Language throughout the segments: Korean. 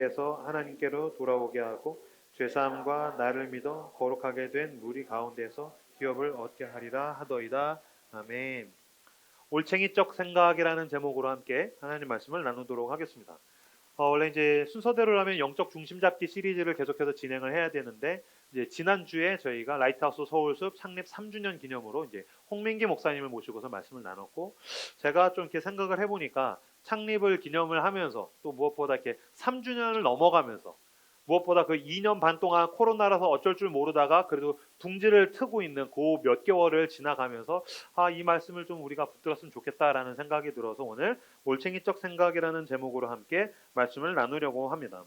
죄에서 하나님께로 돌아오게 하고 죄사함과 나를 믿어 거룩하게 된 무리 가운데서 기업을 얻게 하리라 하더이다. 아멘. 올챙이적 생각이라는 제목으로 함께 하나님 말씀을 나누도록 하겠습니다. 원래 이제 순서대로라면 영적 중심 잡기 시리즈를 계속해서 진행을 해야 되는데 이제 지난주에 저희가 라이트하우스 서울숲 창립 3주년 기념으로 이제 홍민기 목사님을 모시고서 말씀을 나눴고, 제가 좀 이렇게 생각을 해보니까 창립을 기념을 하면서 또 무엇보다 이렇게 3주년을 넘어가면서 무엇보다 그 2년 반 동안 코로나라서 어쩔 줄 모르다가 그래도 둥지를 트고 있는 그 몇 개월을 지나가면서 이 말씀을 좀 우리가 붙들었으면 좋겠다라는 생각이 들어서 오늘 올챙이적 생각이라는 제목으로 함께 말씀을 나누려고 합니다.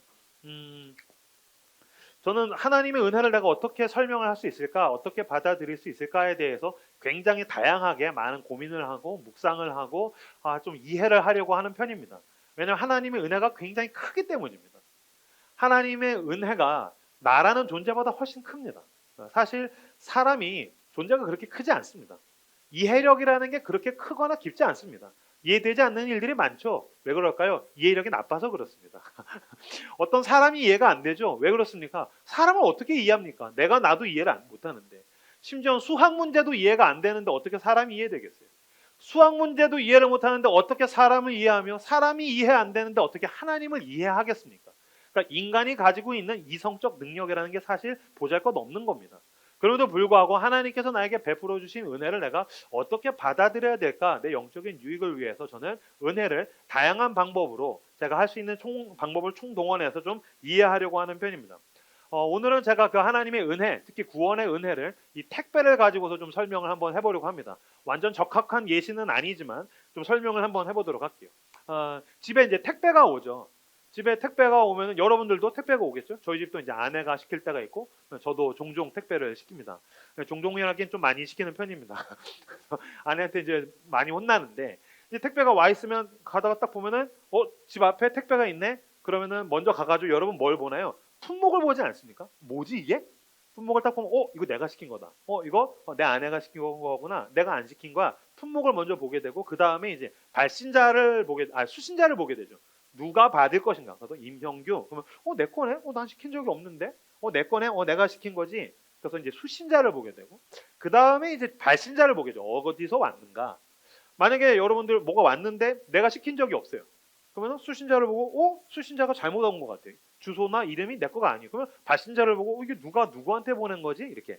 저는 하나님의 은혜를 내가 어떻게 설명을 할 수 있을까, 어떻게 받아들일 수 있을까에 대해서 굉장히 다양하게 많은 고민을 하고 묵상을 하고 좀 이해를 하려고 하는 편입니다. 왜냐하면 하나님의 은혜가 굉장히 크기 때문입니다. 하나님의 은혜가 나라는 존재보다 훨씬 큽니다. 사실 사람이 존재가 그렇게 크지 않습니다. 이해력이라는 게 그렇게 크거나 깊지 않습니다. 이해되지 않는 일들이 많죠. 왜 그럴까요? 이해력이 나빠서 그렇습니다. 어떤 사람이 이해가 안 되죠. 왜 그렇습니까? 사람을 어떻게 이해합니까? 내가 나도 이해를 못하는데, 심지어 수학 문제도 이해가 안 되는데 어떻게 사람이 이해되겠어요? 수학 문제도 이해를 못하는데 어떻게 사람을 이해하며, 사람이 이해 안 되는데 어떻게 하나님을 이해하겠습니까? 그러니까 인간이 가지고 있는 이성적 능력이라는 게 사실 보잘것없는 겁니다. 그럼에도 불구하고 하나님께서 나에게 베풀어 주신 은혜를 내가 어떻게 받아들여야 될까? 내 영적인 유익을 위해서 저는 은혜를 다양한 방법으로 제가 할 수 있는 방법을 총동원해서 좀 이해하려고 하는 편입니다. 오늘은 제가 그 하나님의 은혜, 특히 구원의 은혜를 이 택배를 가지고서 좀 설명을 한번 해보려고 합니다. 완전 적합한 예시는 아니지만 좀 설명을 한번 해보도록 할게요. 집에 이제 택배가 오죠. 집에 택배가 오면 여러분들도 택배가 오겠죠. 저희 집도 이제 아내가 시킬 때가 있고 저도 종종 택배를 시킵니다. 종종이라기엔 좀 많이 시키는 편입니다. 아내한테 이제 많이 혼나는데, 이제 택배가 와 있으면 가다가 딱 보면은 집 앞에 택배가 있네. 그러면은 먼저 가가지고 여러분 뭘 보나요? 품목을 보지 않습니까? 뭐지 이게? 품목을 딱 보면 이거 내가 시킨 거다. 이거 내 아내가 시킨 거구나. 내가 안 시킨 거야. 품목을 먼저 보게 되고 그 다음에 이제 수신자를 보게 되죠. 누가 받을 것인가? 그래서 임형규. 그러면 내 거네? 난 시킨 적이 없는데? 내 거네? 내가 시킨 거지? 그래서 이제 수신자를 보게 되고 그 다음에 이제 발신자를 보게 되죠. 어디서 왔는가? 만약에 여러분들 뭐가 왔는데 내가 시킨 적이 없어요. 그러면 수신자를 보고 수신자가 잘못 온 것 같아요. 주소나 이름이 내 거가 아니에요. 그러면 발신자를 보고 이게 누가 누구한테 보낸 거지? 이렇게.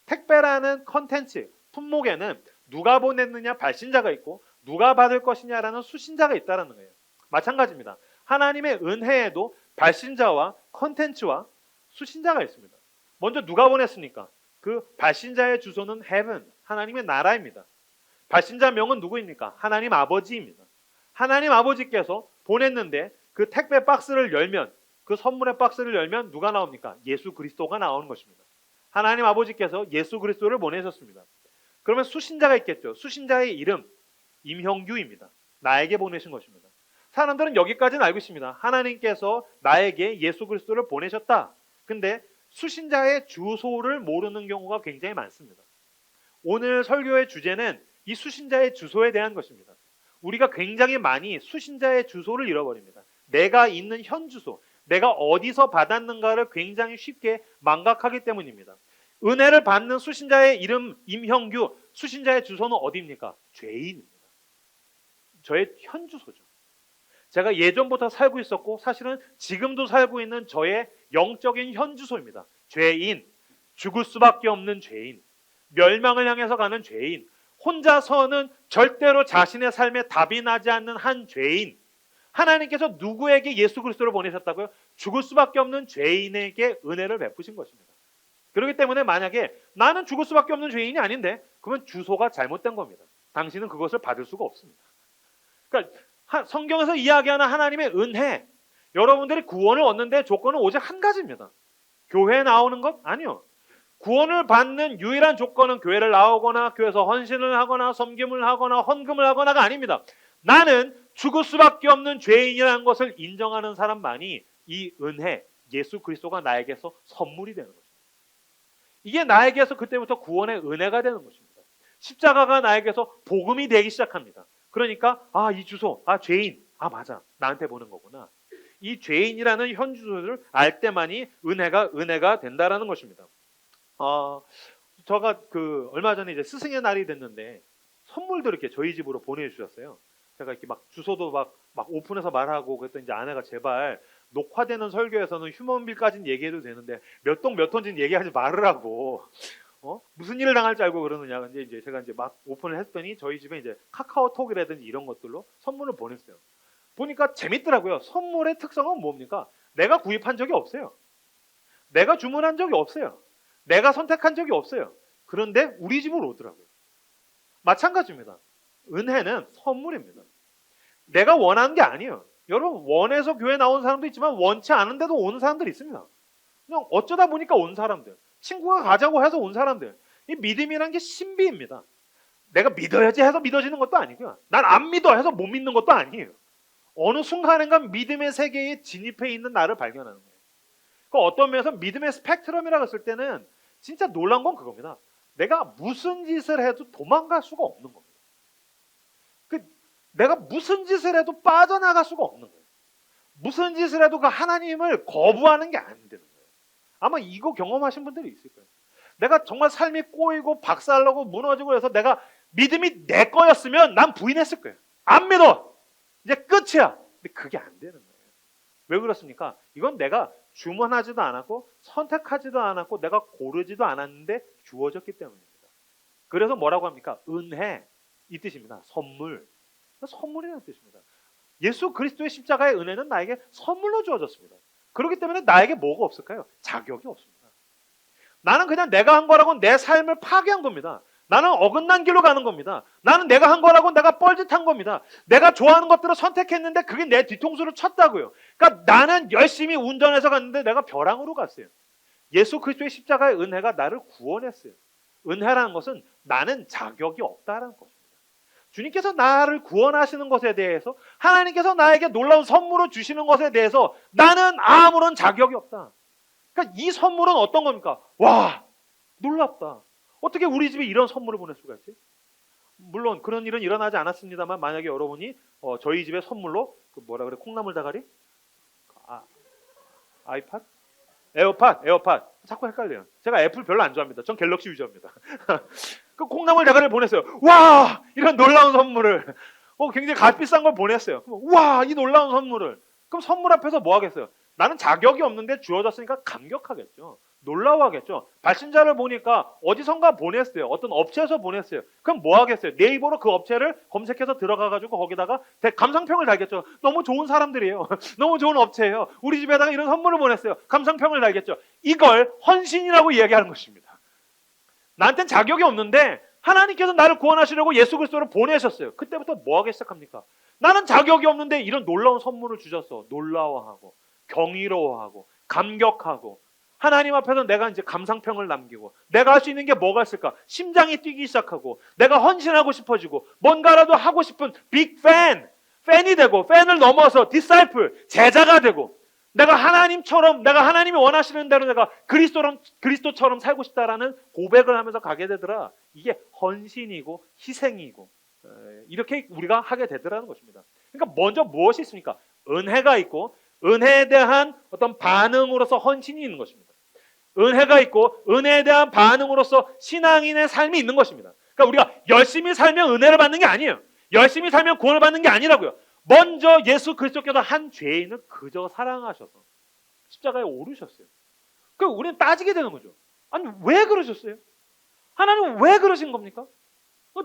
택배라는 컨텐츠, 품목에는 누가 보냈느냐 발신자가 있고 누가 받을 것이냐라는 수신자가 있다는 거예요. 마찬가지입니다. 하나님의 은혜에도 발신자와 컨텐츠와 수신자가 있습니다. 먼저 누가 보냈습니까? 그 발신자의 주소는 heaven, 하나님의 나라입니다. 발신자 명은 누구입니까? 하나님 아버지입니다. 하나님 아버지께서 보냈는데 그 택배 박스를 열면, 그 선물의 박스를 열면 누가 나옵니까? 예수 그리스도가 나오는 것입니다. 하나님 아버지께서 예수 그리스도를 보내셨습니다. 그러면 수신자가 있겠죠. 수신자의 이름 임형규입니다. 나에게 보내신 것입니다. 사람들은 여기까지는 알고 있습니다. 하나님께서 나에게 예수 그리스도를 보내셨다. 근데 수신자의 주소를 모르는 경우가 굉장히 많습니다. 오늘 설교의 주제는 이 수신자의 주소에 대한 것입니다. 우리가 굉장히 많이 수신자의 주소를 잃어버립니다. 내가 있는 현 주소, 내가 어디서 받았는가를 굉장히 쉽게 망각하기 때문입니다. 은혜를 받는 수신자의 이름 임형규, 수신자의 주소는 어디입니까? 죄인입니다. 저의 현 주소죠. 제가 예전부터 살고 있었고 사실은 지금도 살고 있는 저의 영적인 현 주소입니다. 죄인, 죽을 수밖에 없는 죄인, 멸망을 향해서 가는 죄인, 혼자서는 절대로 자신의 삶에 답이 나지 않는 한 죄인. 하나님께서 누구에게 예수 그리스도를 보내셨다고요? 죽을 수밖에 없는 죄인에게 은혜를 베푸신 것입니다. 그렇기 때문에 만약에 나는 죽을 수밖에 없는 죄인이 아닌데, 그러면 주소가 잘못된 겁니다. 당신은 그것을 받을 수가 없습니다. 그러니까 성경에서 이야기하는 하나님의 은혜, 여러분들이 구원을 얻는데 조건은 오직 한 가지입니다. 교회에 나오는 것? 아니요. 구원을 받는 유일한 조건은 교회를 나오거나 교회에서 헌신을 하거나 섬김을 하거나 헌금을 하거나가 아닙니다. 나는 죽을 수밖에 없는 죄인이라는 것을 인정하는 사람만이 이 은혜, 예수 그리스도가 나에게서 선물이 되는 것입니다. 이게 나에게서 그때부터 구원의 은혜가 되는 것입니다. 십자가가 나에게서 복음이 되기 시작합니다. 그러니까 이 주소, 죄인, 맞아, 나한테 보는 거구나. 이 죄인이라는 현주소를 알 때만이 은혜가 된다라는 것입니다. 제가 얼마 전에 이제 스승의 날이 됐는데 선물도 이렇게 저희 집으로 보내주셨어요. 제가 이렇게 막 주소도 막 오픈해서 말하고 그랬더니 이제 아내가 제발 녹화되는 설교에서는 휴먼빌까지는 얘기해도 되는데 몇 동 몇 톤지는 얘기하지 말으라고. 무슨 일을 당할 줄 알고 그러느냐. 근데 이제 제가 이제 막 오픈을 했더니 저희 집에 이제 카카오톡이라든지 이런 것들로 선물을 보냈어요. 보니까 재밌더라고요. 선물의 특성은 뭡니까? 내가 구입한 적이 없어요. 내가 주문한 적이 없어요. 내가 선택한 적이 없어요. 그런데 우리 집으로 오더라고요. 마찬가지입니다. 은혜는 선물입니다. 내가 원하는 게 아니에요. 여러분 원해서 교회 나온 사람도 있지만 원치 않은데도 오는 사람들이 있습니다. 그냥 어쩌다 보니까 온 사람들, 친구가 가자고 해서 온 사람들. 이 믿음이란 게 신비입니다. 내가 믿어야지 해서 믿어지는 것도 아니고요. 난 안 믿어 해서 못 믿는 것도 아니에요. 어느 순간인가 믿음의 세계에 진입해 있는 나를 발견하는 거예요. 어떤 면에서 믿음의 스펙트럼이라고 했을 때는 진짜 놀란 건 그겁니다. 내가 무슨 짓을 해도 도망갈 수가 없는 겁니다. 내가 무슨 짓을 해도 빠져나갈 수가 없는 거예요. 무슨 짓을 해도 그 하나님을 거부하는 게 안 되는 거예요. 아마 이거 경험하신 분들이 있을 거예요. 내가 정말 삶이 꼬이고 박살나고 무너지고 해서 내가 믿음이 내 거였으면 난 부인했을 거예요. 안 믿어. 이제 끝이야. 근데 그게 안 되는 거예요. 왜 그렇습니까? 이건 내가 주문하지도 않았고 선택하지도 않았고 내가 고르지도 않았는데 주어졌기 때문입니다. 그래서 뭐라고 합니까? 은혜 이 뜻입니다. 선물이라는 뜻입니다. 예수 그리스도의 십자가의 은혜는 나에게 선물로 주어졌습니다. 그렇기 때문에 나에게 뭐가 없을까요? 자격이 없습니다. 나는 그냥 내가 한 거라고 내 삶을 파괴한 겁니다. 나는 어긋난 길로 가는 겁니다. 나는 내가 한 거라고 내가 뻘짓한 겁니다. 내가 좋아하는 것들을 선택했는데 그게 내 뒤통수를 쳤다고요. 그러니까 나는 열심히 운전해서 갔는데 내가 벼랑으로 갔어요. 예수 그리스도의 십자가의 은혜가 나를 구원했어요. 은혜라는 것은 나는 자격이 없다라는 것입니다. 주님께서 나를 구원하시는 것에 대해서 하나님께서 나에게 놀라운 선물을 주시는 것에 대해서 나는 아무런 자격이 없다. 그러니까 이 선물은 어떤 겁니까? 와, 놀랍다. 어떻게 우리 집에 이런 선물을 보낼 수가 있지? 물론 그런 일은 일어나지 않았습니다만 만약에 여러분이 저희 집에 선물로 콩나물 다가리? 아이팟? 에어팟. 자꾸 헷갈려요. 제가 애플 별로 안 좋아합니다. 전 갤럭시 유저입니다. 그 콩나물 대가리를 보냈어요. 와! 이런 놀라운 선물을. 굉장히 값비싼 걸 보냈어요. 와! 이 놀라운 선물을. 그럼 선물 앞에서 뭐 하겠어요? 나는 자격이 없는데 주어졌으니까 감격하겠죠. 놀라워하겠죠. 발신자를 보니까 어디선가 보냈어요. 어떤 업체에서 보냈어요. 그럼 뭐 하겠어요? 네이버로 그 업체를 검색해서 들어가가지고 거기다가 감상평을 달겠죠. 너무 좋은 사람들이에요. 너무 좋은 업체예요. 우리 집에다가 이런 선물을 보냈어요. 감상평을 달겠죠. 이걸 헌신이라고 이야기하는 것입니다. 나한테는 자격이 없는데 하나님께서 나를 구원하시려고 예수 그리스도를 보내셨어요. 그때부터 뭐 하기 시작합니까? 나는 자격이 없는데 이런 놀라운 선물을 주셔서 놀라워하고 경이로워하고 감격하고 하나님 앞에서 내가 이제 감상평을 남기고 내가 할 수 있는 게 뭐가 있을까? 심장이 뛰기 시작하고 내가 헌신하고 싶어지고 뭔가라도 하고 싶은 팬이 되고 팬을 넘어서 디사이플, 제자가 되고 내가 하나님이 원하시는 대로 내가 그리스도처럼 살고 싶다라는 고백을 하면서 가게 되더라. 이게 헌신이고 희생이고 이렇게 우리가 하게 되더라는 것입니다. 그러니까 먼저 무엇이 있습니까? 은혜가 있고 은혜에 대한 어떤 반응으로서 헌신이 있는 것입니다. 은혜가 있고 은혜에 대한 반응으로서 신앙인의 삶이 있는 것입니다. 그러니까 우리가 열심히 살면 은혜를 받는 게 아니에요. 열심히 살면 구원을 받는 게 아니라고요. 먼저 예수 그리스도께서 한 죄인을 그저 사랑하셔서 십자가에 오르셨어요. 그럼 우리는 따지게 되는 거죠. 아니 왜 그러셨어요? 하나님은 왜 그러신 겁니까?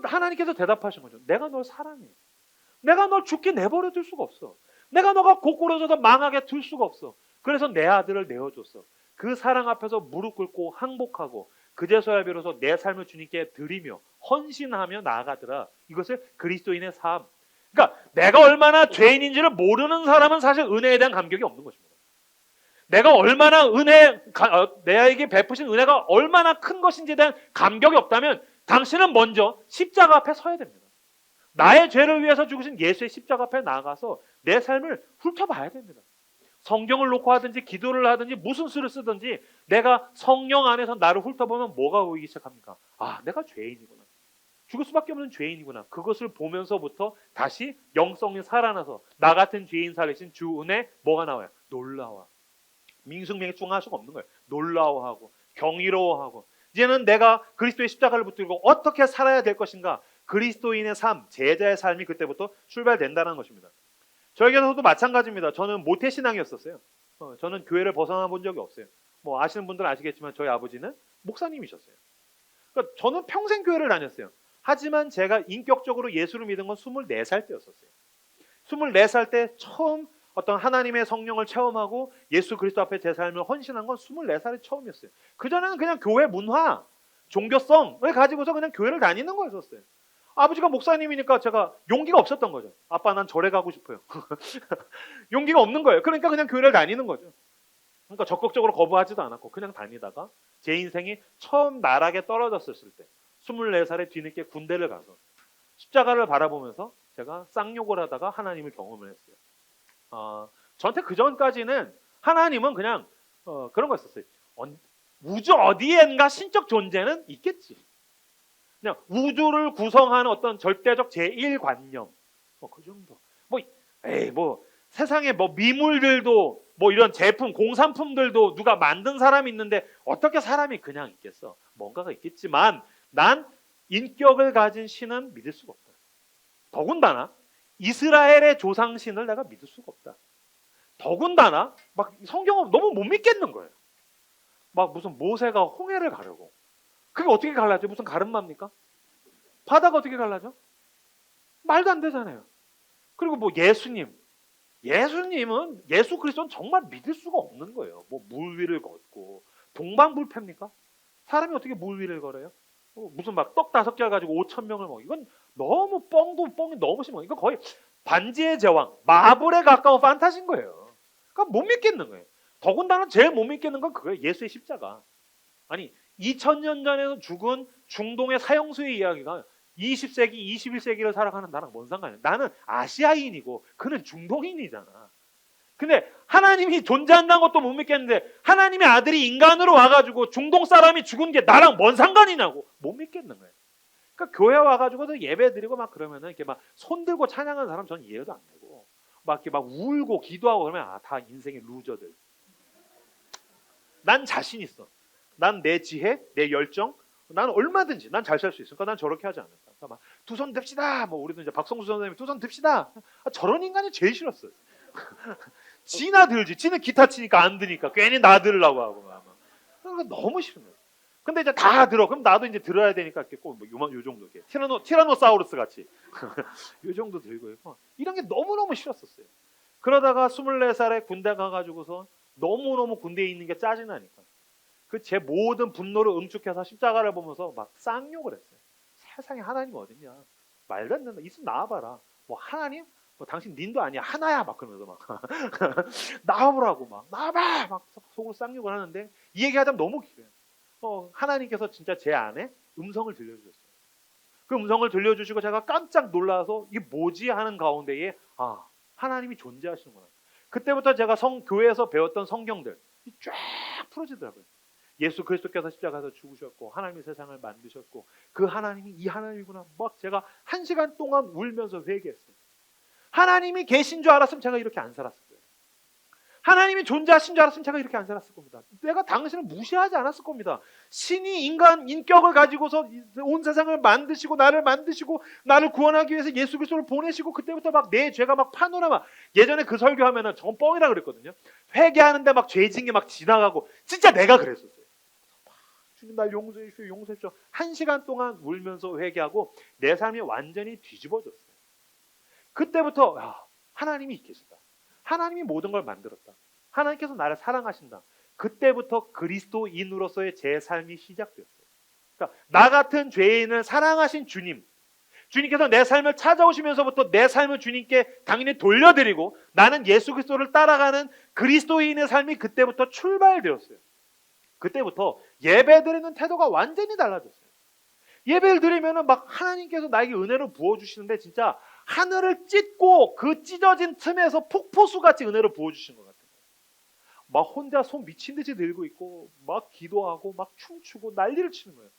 하나님께서 대답하신 거죠. 내가 널 사랑해. 내가 널 죽게 내버려 둘 수가 없어. 내가 너가 고꾸라져서 망하게 둘 수가 없어. 그래서 내 아들을 내어줬어. 그 사랑 앞에서 무릎 꿇고 항복하고 그제서야 비로소 내 삶을 주님께 드리며 헌신하며 나아가더라. 이것을 그리스도인의 삶. 그러니까 내가 얼마나 죄인인지를 모르는 사람은 사실 은혜에 대한 감격이 없는 것입니다. 내가 얼마나 내에게 베푸신 은혜가 얼마나 큰 것인지에 대한 감격이 없다면 당신은 먼저 십자가 앞에 서야 됩니다. 나의 죄를 위해서 죽으신 예수의 십자가 앞에 나가서 내 삶을 훑어봐야 됩니다. 성경을 놓고 하든지 기도를 하든지 무슨 수를 쓰든지 내가 성령 안에서 나를 훑어보면 뭐가 보이기 시작합니까? 아, 내가 죄인이구나. 죽을 수밖에 없는 죄인이구나. 그것을 보면서부터 다시 영성이 살아나서 나 같은 죄인 살리신 주 은혜 뭐가 나와요? 놀라워. 민숙맹충할 수가 없는 거예요. 놀라워하고 경이로워하고 이제는 내가 그리스도의 십자가를 붙들고 어떻게 살아야 될 것인가? 그리스도인의 삶, 제자의 삶이 그때부터 출발된다는 것입니다. 저에게서도 마찬가지입니다. 저는 모태신앙이었었어요. 저는 교회를 벗어나 본 적이 없어요. 뭐 아시는 분들은 아시겠지만 저희 아버지는 목사님이셨어요. 그러니까 저는 평생 교회를 다녔어요. 하지만 제가 인격적으로 예수를 믿은 건 24살 때였었어요. 24살 때 처음 어떤 하나님의 성령을 체험하고 예수 그리스도 앞에 제 삶을 헌신한 건 24살이 처음이었어요. 그전에는 그냥 교회 문화, 종교성을 가지고서 그냥 교회를 다니는 거였었어요. 아버지가 목사님이니까 제가 용기가 없었던 거죠. 아빠 난 절에 가고 싶어요. 용기가 없는 거예요. 그러니까 그냥 교회를 다니는 거죠. 그러니까 적극적으로 거부하지도 않았고 그냥 다니다가 제 인생이 처음 나락에 떨어졌을 때 24살에 뒤늦게 군대를 가서 십자가를 바라보면서 제가 쌍욕을 하다가 하나님을 경험을 했어요. 저한테 그 전까지는 하나님은 그냥 그런 거였었어요. 우주 어디엔가 신적 존재는 있겠지. 그냥 우주를 구성하는 어떤 절대적 제1관념. 그 정도. 세상에 미물들도 이런 제품, 공산품들도 누가 만든 사람이 있는데 어떻게 사람이 그냥 있겠어? 뭔가가 있겠지만 난 인격을 가진 신은 믿을 수가 없다. 더군다나 이스라엘의 조상신을 내가 믿을 수가 없다. 더군다나 성경은 너무 못 믿겠는 거예요. 무슨 모세가 홍해를 가르고 그게 어떻게 갈라져? 무슨 가름마입니까? 바다가 어떻게 갈라져? 말도 안 되잖아요. 그리고 예수님은 예수 그리스도는 정말 믿을 수가 없는 거예요. 물 위를 걷고 동방불패입니까? 사람이 어떻게 물 위를 걸어요? 무슨 떡 5개 가지고 5,000명을 먹어. 이건 너무 뻥이 너무 심한 거예요. 이거 거의 반지의 제왕, 마블에 가까운 판타지인 거예요. 그러니까 못 믿겠는 거예요. 더군다나 제일 못 믿겠는 건 그거예요. 예수의 십자가. 아니 2000년 전에 죽은 중동의 사형수의 이야기가 20세기, 21세기를 살아가는 나랑 뭔 상관이야. 나는 아시아인이고 그는 중동인이잖아. 근데 하나님이 존재한다는 것도 못 믿겠는데 하나님의 아들이 인간으로 와가지고 중동 사람이 죽은 게 나랑 뭔 상관이냐고 못 믿겠는 거예요. 그러니까 교회 와가지고도 예배 드리고 그러면은 이렇게 손 들고 찬양하는 사람 전 이해도 안 되고 이렇게 울고 기도하고 그러면 다 인생의 루저들. 난 자신 있어. 난 내 지혜, 내 열정, 나는 얼마든지 난 잘 살 수 있으니까 난 저렇게 하지 않는다. 그러니까 두 손 듭시다. 우리도 이제 박성수 선생님이 두 손 듭시다. 저런 인간이 제일 싫었어요. 지나 들지. 지는 기타 치니까 안 드니까 괜히 나 들으려고 하고 그러니까 너무 싫은 거예요. 근데 이제 다 들어. 그럼 나도 이제 들어야 되니까 이렇게 꼭 요 정도 이렇게 티라노사우루스 같이 요 정도 들고 있고 이런 게 너무너무 싫었었어요. 그러다가 24살에 군대 가가지고서 너무너무 군대에 있는 게 짜증나니까 제 모든 분노를 응축해서 십자가를 보면서 쌍욕을 했어요. 세상에 하나님 어딨냐? 말도 안 된다. 있으면 나와봐라. 하나님? 당신 님도 아니야. 하나야. 그러면서 나와보라고 나와봐. 속으로 쌍욕을 하는데 이 얘기하자면 너무 길어요. 하나님께서 진짜 제 안에 음성을 들려주셨어요. 그 음성을 들려주시고 제가 깜짝 놀라서 이게 뭐지 하는 가운데에 하나님이 존재하시는구나. 그때부터 제가 교회에서 배웠던 성경들 쫙 풀어지더라고요. 예수 그리스도께서 십자가에서 죽으셨고 하나님이 세상을 만드셨고 그 하나님이 이 하나님이구나. 제가 1시간 동안 울면서 회개했어요. 하나님이 계신 줄 알았으면 제가 이렇게 안 살았을 거예요. 하나님이 존재하신 줄 알았으면 제가 이렇게 안 살았을 겁니다. 내가 당신을 무시하지 않았을 겁니다. 신이 인간 인격을 가지고서 온 세상을 만드시고 나를 구원하기 위해서 예수 그리스도를 보내시고 그때부터 내 죄가 파노라마. 예전에 그 설교하면은 전 뻥이라 그랬거든요. 회개하는데 죄진 게 지나가고 진짜 내가 그랬었어요. 주님 날 용서해 주십시오. 1시간 동안 울면서 회개하고 내 삶이 완전히 뒤집어졌어요. 그때부터 하나님이 계시다. 하나님이 모든 걸 만들었다. 하나님께서 나를 사랑하신다. 그때부터 그리스도인으로서의 제 삶이 시작되었어요. 그러니까 나 같은 죄인을 사랑하신 주님께서 내 삶을 찾아오시면서부터 내 삶을 주님께 당연히 돌려드리고 나는 예수 그리스도를 따라가는 그리스도인의 삶이 그때부터 출발되었어요. 그때부터 예배드리는 태도가 완전히 달라졌어요. 예배를 드리면은 하나님께서 나에게 은혜를 부어주시는데 진짜 하늘을 찢고 그 찢어진 틈에서 폭포수같이 은혜를 부어주신 것 같아요. 혼자 손 미친 듯이 들고 있고 기도하고 춤추고 난리를 치는 거예요.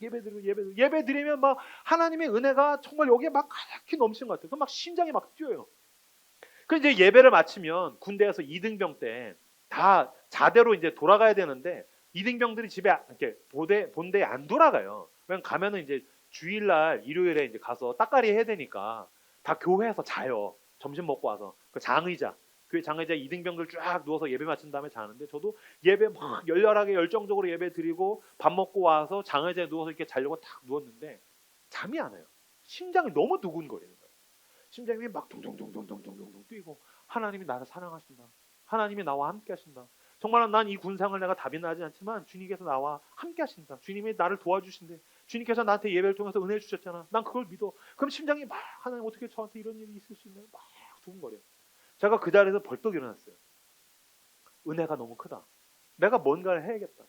예배 드리면 막 하나님의 은혜가 정말 여기에 막 가득히 넘치는 것 같아요. 그럼 막 심장이 막 뛰어요. 그 이제 예배를 마치면 군대에서 이등병 때 다 자대로 이제 돌아가야 되는데 이등병들이 집에 이렇게 본대에 안 돌아가요. 왜냐면 가면은 이제 주일날 일요일에 이제 가서 따까리 해야 되니까 다 교회에서 자요. 점심 먹고 와서 그 장의자 교회 장의자 이등병들 쫙 누워서 예배 마친 다음에 자는데 저도 예배 막 열렬하게 열정적으로 예배 드리고 밥 먹고 와서 장의자에 누워서 이렇게 자려고 딱 누웠는데 잠이 안 와요. 심장이 너무 두근거리는 거예요. 심장이 막 둥둥둥둥둥둥둥 뛰고 하나님이 나를 사랑하신다. 하나님이 나와 함께 하신다. 정말 난 이 군상을 내가 답이나 하지 않지만 주님께서 나와 함께 하신다. 주님이 나를 도와주신대. 주님께서 나한테 예배를 통해서 은혜 주셨잖아. 난 그걸 믿어. 그럼 심장이 막 하나님 어떻게 저한테 이런 일이 있을 수 있나요? 막 두근거려요. 제가 그 자리에서 벌떡 일어났어요. 은혜가 너무 크다. 내가 뭔가를 해야겠다.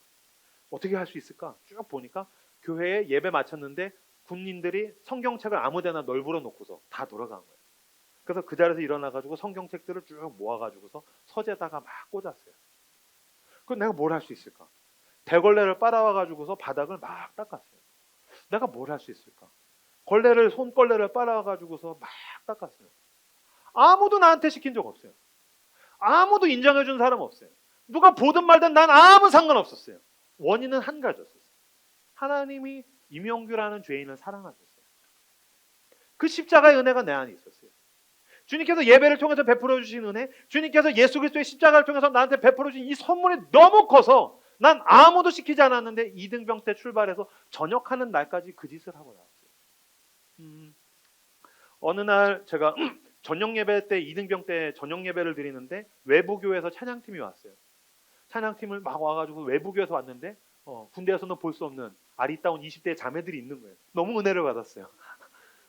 어떻게 할 수 있을까? 쭉 보니까 교회에 예배 마쳤는데 군인들이 성경책을 아무데나 널브러 놓고서 다 돌아간 거예요. 그래서 그 자리에서 일어나가지고 성경책들을 쭉 모아가지고서 서재다가 막 꽂았어요. 그럼 내가 뭘 할 수 있을까? 대걸레를 빨아와가지고서 바닥을 막 닦았어요. 내가 뭘 할 수 있을까? 손걸레를 빨아와가지고서 막 닦았어요. 아무도 나한테 시킨 적 없어요. 아무도 인정해준 사람 없어요. 누가 보든 말든 난 아무 상관없었어요. 원인은 한 가지였어요. 하나님이 임영규라는 죄인을 사랑하셨어요. 그 십자가의 은혜가 내 안에 있었어요. 주님께서 예배를 통해서 베풀어 주신 은혜, 주님께서 예수 그리스도의 십자가를 통해서 나한테 베풀어 주신 이 선물이 너무 커서 난 아무도 시키지 않았는데 이등병 때 출발해서 전역하는 날까지 그 짓을 하고 나왔어요. 어느 날 제가 저녁 예배 때 이등병 때 저녁 예배를 드리는데 외부 교회에서 찬양팀이 왔어요. 찬양팀을 막 와가지고 외부 교회에서 왔는데 군대에서는 볼 수 없는 아리따운 20대 자매들이 있는 거예요. 너무 은혜를 받았어요.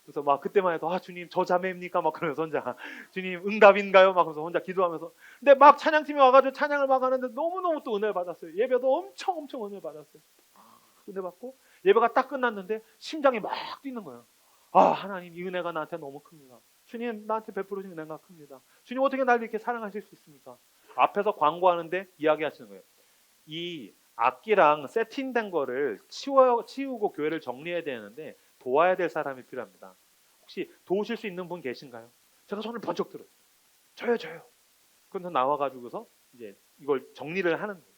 그래서 막 그때만 해도 주님 저 자매입니까? 막 그러면서 혼자 주님 응답인가요? 막 그러면서 혼자 기도하면서 근데 막 찬양팀이 와가지고 찬양을 막 하는데 너무너무 또 은혜를 받았어요. 예배도 엄청 은혜를 받았어요. 은혜 받고 예배가 딱 끝났는데 심장이 막 뛰는 거예요. 하나님 이 은혜가 나한테 너무 큽니다. 주님 나한테 베풀어 주신 은혜가 큽니다. 주님 어떻게 나를 이렇게 사랑하실 수 있습니까? 앞에서 광고하는데 이야기하시는 거예요. 이 악기랑 세팅된 거를 치우고 교회를 정리해야 되는데 도와야 될 사람이 필요합니다. 혹시 도우실 수 있는 분 계신가요? 제가 손을 번쩍 들었어요. 저요. 그래서 나와가지고서 이제 이걸 정리를 하는 거예요.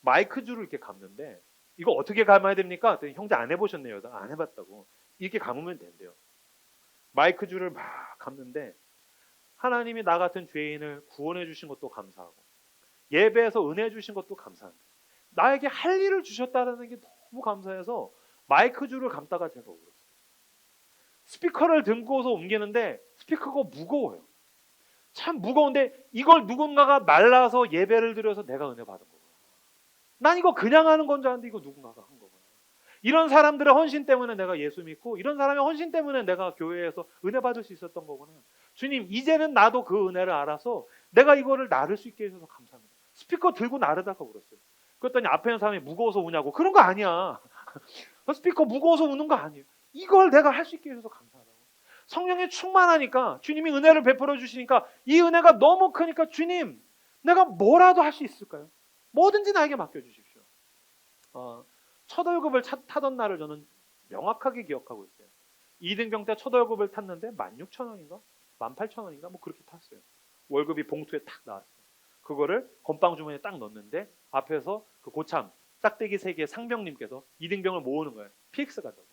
마이크 줄을 이렇게 감는데 이거 어떻게 감아야 됩니까? 형제 안 해보셨네요. 안 해봤다고. 이렇게 감으면 된대요. 마이크 줄을 막 감는데 하나님이 나 같은 죄인을 구원해 주신 것도 감사하고 예배에서 은혜 주신 것도 감사합니다. 나에게 할 일을 주셨다는 게 너무 감사해서 마이크 줄을 감다가 제가 울었어요. 스피커를 들고서 옮기는데 스피커가 무거워요. 참 무거운데 이걸 누군가가 말라서 예배를 드려서 내가 은혜 받은 거구나. 난 이거 그냥 하는 건 줄 알았는데 이거 누군가가 한 거구나. 이런 사람들의 헌신 때문에 내가 예수 믿고 이런 사람의 헌신 때문에 내가 교회에서 은혜 받을 수 있었던 거구나. 주님 이제는 나도 그 은혜를 알아서 내가 이거를 나를 수 있게 해주셔서 감사합니다. 스피커 들고 나르다가 울었어요. 그랬더니 앞에 있는 사람이 무거워서 우냐고. 그런 거 아니야. 스피커 무거워서 우는 거 아니에요. 이걸 내가 할 수 있게 해줘서 감사하다고. 성령이 충만하니까 주님이 은혜를 베풀어 주시니까 이 은혜가 너무 크니까 주님 내가 뭐라도 할 수 있을까요? 뭐든지 나에게 맡겨주십시오. 첫 월급을 타던 날을 저는 명확하게 기억하고 있어요. 2등병 때 첫 월급을 탔는데 16,000원인가? 18,000원인가? 뭐 그렇게 탔어요. 월급이 봉투에 탁 나왔어요. 그거를 건빵 주머니에 딱 넣었는데 앞에서 그 고참 짝대기 3개 상병님께서 2등병을 모으는 거예요. PX 간다고.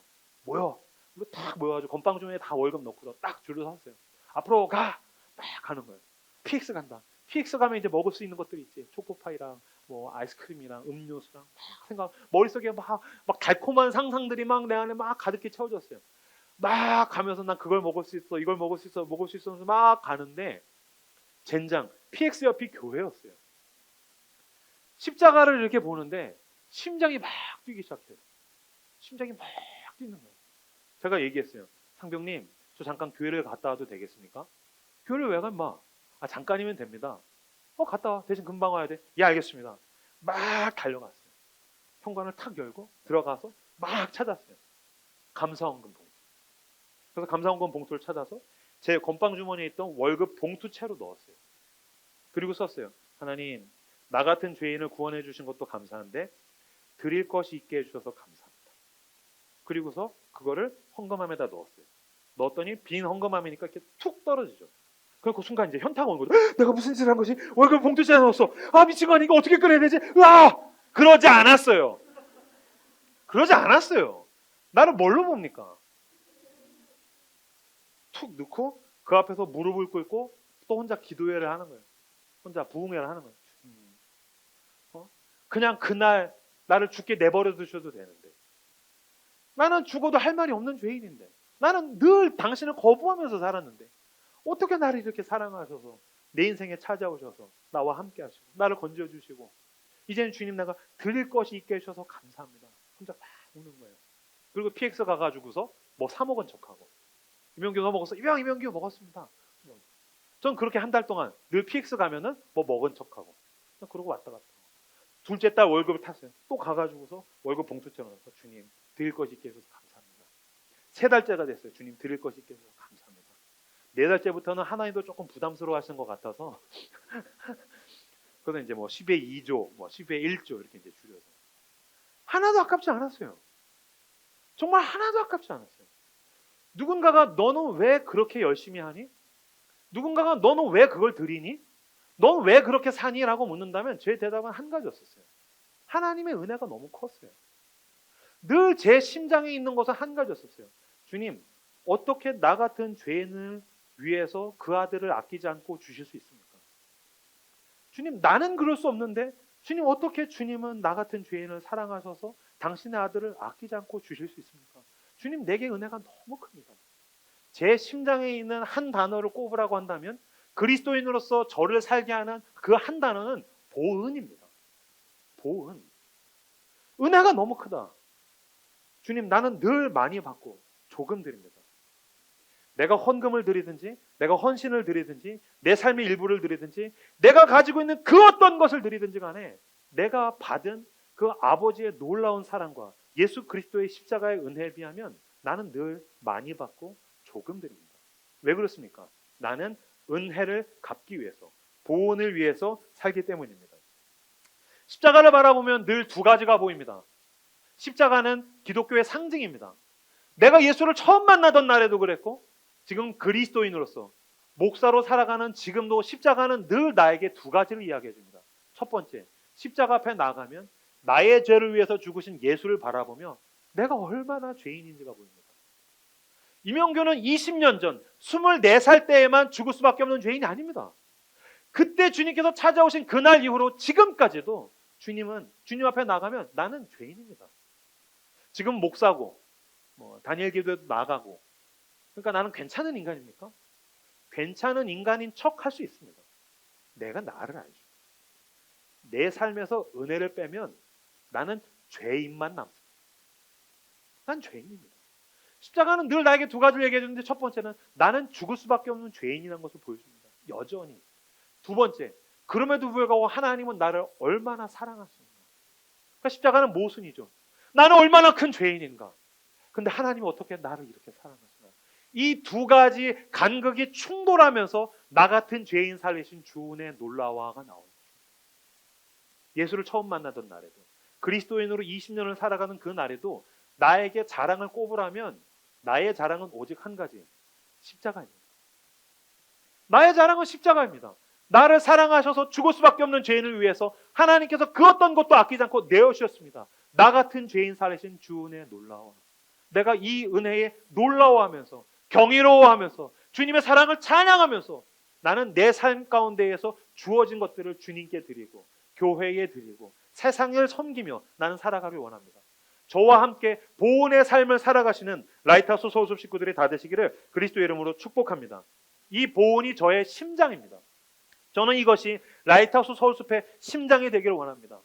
모여. 그리고 딱 모여가지고 건빵 주머니에 다 월급 넣고 딱 줄을 섰어요. 앞으로 가! 막 가는 거예요. PX 간다. PX 가면 이제 먹을 수 있는 것들이 있지. 초코파이랑 뭐 아이스크림이랑 음료수랑 막 생각 머릿속에 막 달콤한 상상들이 막 내 안에 막 가득히 채워졌어요. 막 가면서 난 그걸 먹을 수 있어, 이걸 먹을 수 있어, 먹을 수 있어 막 가는데 젠장 PX 옆이 교회였어요. 십자가를 이렇게 보는데 심장이 막 뛰기 시작해요. 심장이 막 뛰는 거예요. 제가 얘기했어요. 상병님, 저 잠깐 교회를 갔다 와도 되겠습니까? 교회를 왜 가, 임마? 잠깐이면 됩니다. 갔다 와. 대신 금방 와야 돼. 예, 알겠습니다. 막 달려갔어요. 현관을 탁 열고 들어가서 막 찾았어요. 감사원금 봉투. 그래서 감사원금 봉투를 찾아서 제 건빵 주머니에 있던 월급 봉투채로 넣었어요. 그리고 썼어요. 하나님, 나 같은 죄인을 구원해 주신 것도 감사한데 드릴 것이 있게 해주셔서 감사합니다. 그리고서 그거를 헌금함에다 넣었어요. 넣었더니 빈 헌금함이니까 이렇게 툭 떨어지죠. 그리고 그 순간 이제 현타가 온 거죠. 내가 무슨 짓을 한 거지? 월급 봉투째에 넣었어. 아, 미친 거 아닌가? 어떻게 꺼내야 되지? 으아! 그러지 않았어요. 그러지 않았어요. 나를 뭘로 봅니까? 툭 넣고 그 앞에서 무릎을 꿇고 또 혼자 기도회를 하는 거예요. 혼자 부흥회를 하는 거예요. 그냥 그날 나를 죽게 내버려 두셔도 되는데, 나는 죽어도 할 말이 없는 죄인인데, 나는 늘 당신을 거부하면서 살았는데 어떻게 나를 이렇게 사랑하셔서 내 인생에 찾아오셔서 나와 함께 하시고 나를 건져주시고 이제는 주님 내가 드릴 것이 있게 해주셔서 감사합니다. 혼자 막 우는 거예요. 그리고 PX 가가지고서 뭐 사 먹은 척하고, 이명규 너 먹었어? 이명규 먹었습니다. 전 그렇게 한 달 동안 늘 PX 가면은 뭐 먹은 척하고 그러고 왔다 갔다. 둘째 딸 월급을 탔어요. 또 가가지고서 월급 봉투처럼 넣어서 주님 드릴 것이 있게 해주셔서 감사합니다. 세 달째가 됐어요. 주님 드릴 것이 있게 해주셔서 감사합니다. 네 달째부터는 하나님도 조금 부담스러워 하시는 것 같아서 그거는 이제 뭐 10의 2조, 뭐 10의 1조 이렇게 이제 줄여서 하나도 아깝지 않았어요. 정말 하나도 아깝지 않았어요. 누군가가 너는 왜 그렇게 열심히 하니? 누군가가 너는 왜 그걸 드리니? 넌 왜 그렇게 사니? 라고 묻는다면 제 대답은 한 가지였었어요. 하나님의 은혜가 너무 컸어요. 늘 제 심장에 있는 것은 한 가지였었어요. 주님, 어떻게 나 같은 죄인을 위해서 그 아들을 아끼지 않고 주실 수 있습니까? 주님, 나는 그럴 수 없는데 주님, 어떻게 주님은 나 같은 죄인을 사랑하셔서 당신의 아들을 아끼지 않고 주실 수 있습니까? 주님, 내게 은혜가 너무 큽니다. 제 심장에 있는 한 단어를 꼽으라고 한다면 그리스도인으로서 저를 살게 하는 그 한 단어는 보은입니다. 보은. 은혜가 너무 크다. 주님, 나는 늘 많이 받고 조금 드립니다. 내가 헌금을 드리든지 내가 헌신을 드리든지 내 삶의 일부를 드리든지 내가 가지고 있는 그 어떤 것을 드리든지 간에 내가 받은 그 아버지의 놀라운 사랑과 예수 그리스도의 십자가의 은혜에 비하면 나는 늘 많이 받고 조금 드립니다. 왜 그렇습니까? 나는 은혜를 갚기 위해서, 보온을 위해서 살기 때문입니다. 십자가를 바라보면 늘 두 가지가 보입니다. 십자가는 기독교의 상징입니다. 내가 예수를 처음 만나던 날에도 그랬고 지금 그리스도인으로서 목사로 살아가는 지금도 십자가는 늘 나에게 두 가지를 이야기해 줍니다. 첫 번째, 십자가 앞에 나가면 나의 죄를 위해서 죽으신 예수를 바라보며 내가 얼마나 죄인인지가 보입니다. 이명규는 20년 전 24살 때에만 죽을 수밖에 없는 죄인이 아닙니다. 그때 주님께서 찾아오신 그날 이후로 지금까지도 주님 앞에 나가면 나는 죄인입니다. 지금 목사고 다니엘 기도에도 나가고, 그러니까 나는 괜찮은 인간입니까? 괜찮은 인간인 척 할 수 있습니다. 내가 나를 알죠. 내 삶에서 은혜를 빼면 나는 죄인만 남습니다. 난 죄인입니다. 십자가는 늘 나에게 두 가지를 얘기해 주는데, 첫 번째는 나는 죽을 수밖에 없는 죄인이라는 것을 보여줍니다. 여전히. 두 번째, 그럼에도 불구하고 하나님은 나를 얼마나 사랑하시는가. 그러니까 십자가는 모순이죠. 나는 얼마나 큰 죄인인가. 근데 하나님은 어떻게 나를 이렇게 사랑하시나. 이 두 가지 간극이 충돌하면서 나 같은 죄인 살리신 주의 놀라워가 나옵니다. 예수를 처음 만나던 날에도, 그리스도인으로 20년을 살아가는 그 날에도 나에게 자랑을 꼽으라면 나의 자랑은 오직 한 가지, 십자가입니다. 나의 자랑은 십자가입니다. 나를 사랑하셔서 죽을 수밖에 없는 죄인을 위해서 하나님께서 그 어떤 것도 아끼지 않고 내어주셨습니다. 나 같은 죄인 살리신 주 은혜에 놀라워. 내가 이 은혜에 놀라워하면서 경이로워하면서 주님의 사랑을 찬양하면서 나는 내 삶 가운데에서 주어진 것들을 주님께 드리고 교회에 드리고 세상을 섬기며 나는 살아가길 원합니다. 저와 함께 보온의 삶을 살아가시는 라이트하우스 소속 식구들이 다 되시기를 그리스도의 이름으로 축복합니다. 이 보온이 저의 심장입니다. 저는 이것이 라이트하우스 서울숲의 심장이 되기를 원합니다.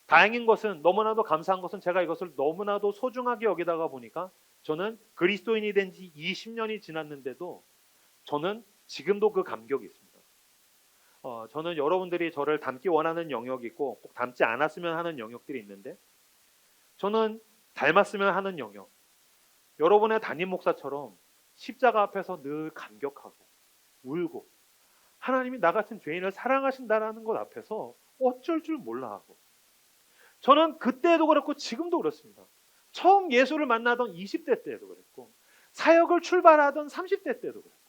다행인 것은, 너무나도 감사한 것은 제가 이것을 너무나도 소중하게 여기다가 보니까 저는 그리스도인이 된 지 20년이 지났는데도 저는 지금도 그 감격이 있습니다. 저는 여러분들이 저를 닮기 원하는 영역이 있고 꼭 닮지 않았으면 하는 영역들이 있는데, 저는 닮았으면 하는 영역, 여러분의 담임 목사처럼 십자가 앞에서 늘 감격하고 울고 하나님이 나 같은 죄인을 사랑하신다는 것 앞에서 어쩔 줄 몰라 하고, 저는 그때도 그렇고 지금도 그렇습니다. 처음 예수를 만나던 20대 때도 그랬고, 사역을 출발하던 30대 때도 그랬고,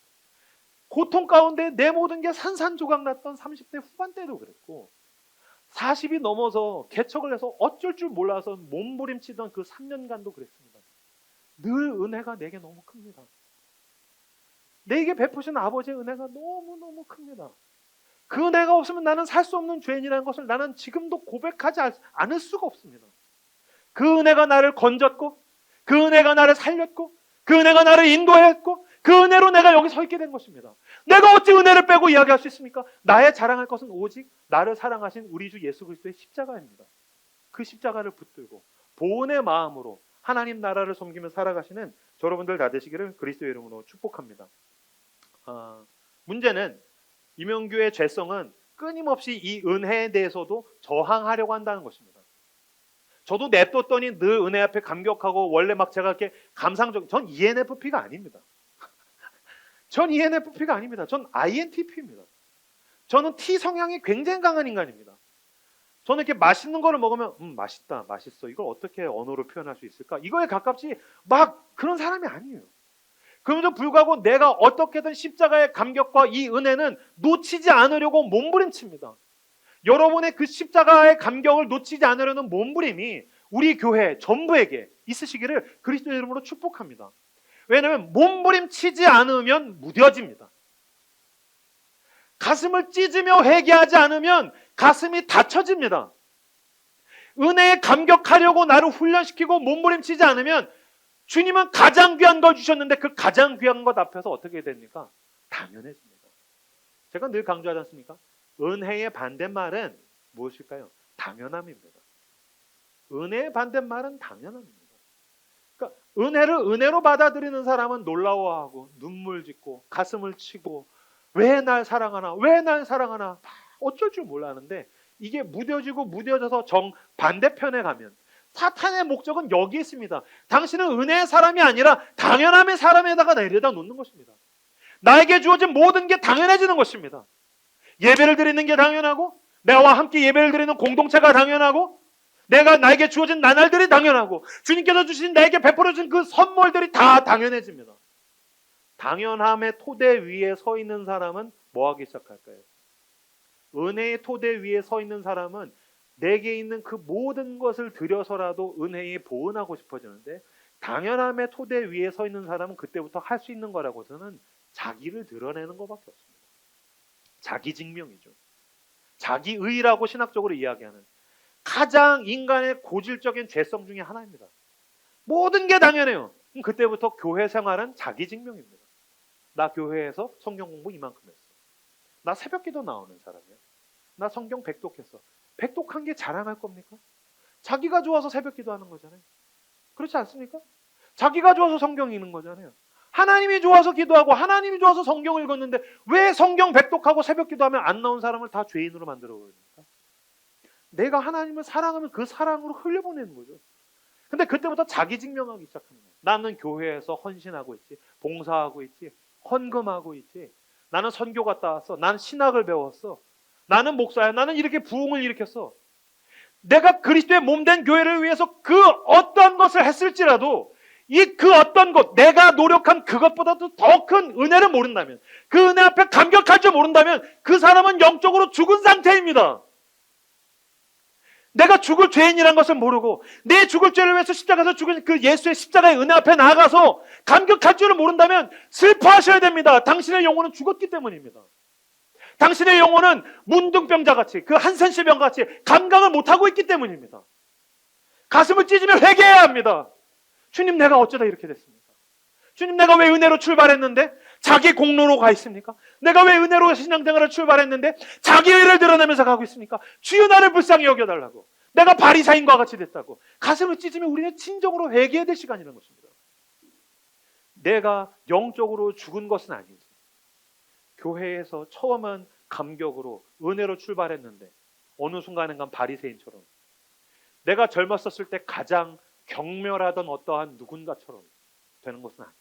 고통 가운데 내 모든 게 산산조각 났던 30대 후반 때도 그랬고, 40이 넘어서 개척을 해서 어쩔 줄 몰라서 몸부림치던 그 3년간도 그랬습니다. 늘 은혜가 내게 너무 큽니다. 내게 베푸신 아버지의 은혜가 너무너무 큽니다. 그 은혜가 없으면 나는 살 수 없는 죄인이라는 것을 나는 지금도 고백하지 않을 수가 없습니다. 그 은혜가 나를 건졌고, 그 은혜가 나를 살렸고, 그 은혜가 나를 인도했고, 그 은혜로 내가 여기 서 있게 된 것입니다. 내가 어찌 은혜를 빼고 이야기할 수 있습니까? 나의 자랑할 것은 오직 나를 사랑하신 우리 주 예수 그리스도의 십자가입니다. 그 십자가를 붙들고 보온의 마음으로 하나님 나라를 섬기며 살아가시는 여러분들 다 되시기를 그리스도의 이름으로 축복합니다. 문제는 이명규의 죄성은 끊임없이 이 은혜에 대해서도 저항하려고 한다는 것입니다. 저도 냅뒀더니 늘 은혜 앞에 감격하고, 원래 막 제가 이렇게 감상적, 전 ENFP가 아닙니다. 전 ENFP가 아닙니다. 전 INTP입니다. 저는 T 성향이 굉장히 강한 인간입니다. 저는 이렇게 맛있는 거를 먹으면 맛있다, 맛있어, 이걸 어떻게 언어로 표현할 수 있을까? 이거에 가깝지 막 그런 사람이 아니에요. 그럼에도 불구하고 내가 어떻게든 십자가의 감격과 이 은혜는 놓치지 않으려고 몸부림칩니다. 여러분의 그 십자가의 감격을 놓치지 않으려는 몸부림이 우리 교회 전부에게 있으시기를 그리스도의 이름으로 축복합니다. 왜냐하면 몸부림치지 않으면 무뎌집니다. 가슴을 찢으며 회개하지 않으면 가슴이 닫혀집니다. 은혜에 감격하려고 나를 훈련시키고 몸부림치지 않으면 주님은 가장 귀한 걸 주셨는데 그 가장 귀한 것 앞에서 어떻게 됩니까? 당연해집니다. 제가 늘 강조하지 않습니까? 은혜의 반대말은 무엇일까요? 당연함입니다. 은혜의 반대말은 당연함입니다. 그러니까 은혜를 은혜로 받아들이는 사람은 놀라워하고 눈물 짓고 가슴을 치고 왜 날 사랑하나, 왜 날 사랑하나, 어쩔 줄 몰라 하는데, 이게 무뎌지고 무뎌져서 정반대편에 가면 사탄의 목적은 여기 있습니다. 당신은 은혜의 사람이 아니라 당연함의 사람에다가 내려다 놓는 것입니다. 나에게 주어진 모든 게 당연해지는 것입니다. 예배를 드리는 게 당연하고, 나와 함께 예배를 드리는 공동체가 당연하고, 나에게 주어진 나날들이 당연하고, 주님께서 주신 나에게 베풀어 주신 그 선물들이 다 당연해집니다. 당연함의 토대 위에 서 있는 사람은 뭐 하기 시작할까요? 은혜의 토대 위에 서 있는 사람은 내게 있는 그 모든 것을 들여서라도 은혜에 보은하고 싶어지는데, 당연함의 토대 위에 서 있는 사람은 그때부터 할 수 있는 거라고서는 자기를 드러내는 것밖에 없습니다. 자기 증명이죠. 자기의라고 신학적으로 이야기하는 가장 인간의 고질적인 죄성 중에 하나입니다. 모든 게 당연해요. 그때부터 교회 생활은 자기 증명입니다. 나 교회에서 성경 공부 이만큼 했어. 나 새벽기도 나오는 사람이야. 나 성경 백독했어. 백독한 게 자랑할 겁니까? 자기가 좋아서 새벽기도 하는 거잖아요. 그렇지 않습니까? 자기가 좋아서 성경 읽는 거잖아요. 하나님이 좋아서 기도하고 하나님이 좋아서 성경을 읽었는데 왜 성경 백독하고 새벽기도 하면 안 나온 사람을 다 죄인으로 만들어 버립니까? 내가 하나님을 사랑하면 그 사랑으로 흘려보내는 거죠. 근데 그때부터 자기 증명하기 시작하는 거예요. 나는 교회에서 헌신하고 있지, 봉사하고 있지, 헌금하고 있지, 나는 선교 갔다 왔어, 나는 신학을 배웠어, 나는 목사야, 나는 이렇게 부흥을 일으켰어. 내가 그리스도의 몸된 교회를 위해서 그 어떤 것을 했을지라도 이 그 어떤 것, 내가 노력한 그것보다도 더 큰 은혜를 모른다면, 그 은혜 앞에 감격할 줄 모른다면 그 사람은 영적으로 죽은 상태입니다. 내가 죽을 죄인이란 것을 모르고 내 죽을 죄를 위해서 십자가에서 죽은 그 예수의 십자가의 은혜 앞에 나아가서 감격할 줄을 모른다면 슬퍼하셔야 됩니다. 당신의 영혼은 죽었기 때문입니다. 당신의 영혼은 문둥병자같이, 그 한센시병같이 감각을 못하고 있기 때문입니다. 가슴을 찢으며 회개해야 합니다. 주님, 내가 어쩌다 이렇게 됐습니까? 주님, 내가 왜 은혜로 출발했는데 자기 공로로 가 있습니까? 내가 왜 은혜로 신앙생활을 출발했는데 자기 의를 드러내면서 가고 있습니까? 주여, 나를 불쌍히 여겨달라고. 내가 바리사인과 같이 됐다고. 가슴을 찢으면 우리는 진정으로 회개해야 될 시간이라는 것입니다. 내가 영적으로 죽은 것은 아니지. 교회에서 처음은 감격으로 은혜로 출발했는데 어느 순간인가 바리새인처럼, 내가 젊었었을 때 가장 경멸하던 어떠한 누군가처럼 되는 것은 아니지.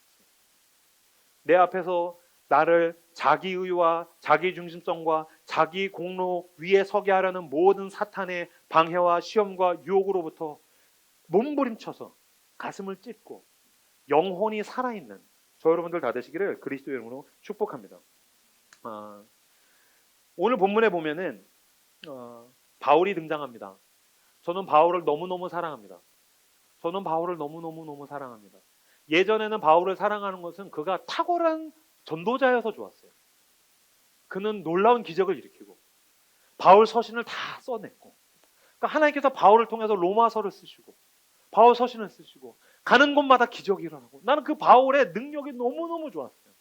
내 앞에서 나를 자기의와 자기중심성과 자기 공로 위에 서게 하려는 모든 사탄의 방해와 시험과 유혹으로부터 몸부림쳐서 가슴을 찢고 영혼이 살아있는 저 여러분들 다 되시기를 그리스도 이름으로 축복합니다. 오늘 본문에 보면은 바울이 등장합니다. 저는 바울을 너무너무 사랑합니다. 저는 바울을 너무너무 사랑합니다. 예전에는 바울을 사랑하는 것은 그가 탁월한 전도자여서 좋았어요. 그는 놀라운 기적을 일으키고 바울 서신을 다 써냈고, 그러니까 하나님께서 바울을 통해서 로마서를 쓰시고 바울 서신을 쓰시고 가는 곳마다 기적이 일어나고, 나는 그 바울의 능력이 너무너무 좋았어요.